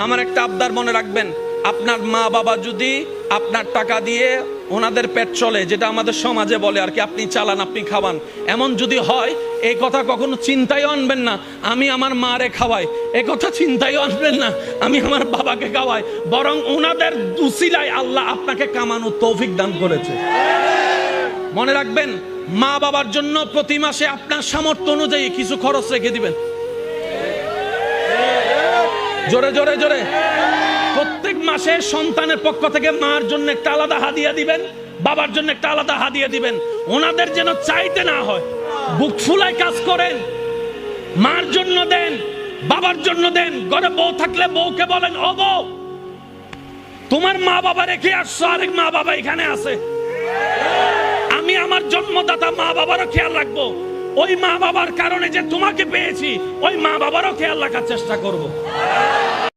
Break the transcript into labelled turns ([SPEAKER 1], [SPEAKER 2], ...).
[SPEAKER 1] আমার একটা আবদার মনে রাখবেন, আপনার মা বাবা যদি আপনার টাকা দিয়ে ওনাদের পেট চলে, যেটা আমাদের সমাজে বলে আর কি, আপনি চালান আপনি খাওয়ান, এমন যদি হয় এই কথা কখনো চিন্তায় আনবেন না আমি আমার মারে খাওয়াই, এ কথা চিন্তায় আনবেন না আমি আমার বাবাকে খাওয়াই, বরং ওনাদের উসিলায় আল্লাহ আপনাকে কামানোর তৌফিক দান করেছে। মনে রাখবেন, মা বাবার জন্য প্রতি মাসে আপনার সামর্থ্য অনুযায়ী কিছু খরচ রেখে দিবেন। জোরে জোরে জোরে প্রত্যেক মাসে সন্তানের পক্ষ থেকে মার জন্য একটা আলাদা হাদিয়া দিবেন, বাবার জন্য একটা আলাদা হাদিয়া দিবেন। ওনাদের যেন চাইতে না হয়, বুক ফুলায় কাজ করেন, মার জন্য দেন, বাবার জন্য দেন। ঘরে বউ থাকলে বউকে বলেন, ও বউ, তোমার মা বাবা রেখে আসছো, আরেক মা বাবা এখানে আছে, আমি আমার জন্মদাতা মা বাবারও খেয়াল রাখবো। ওই মা বাবার কারণে যে তোমাকে পেয়েছি, ওই মা বাবারও খেয়াল রাখার চেষ্টা করব।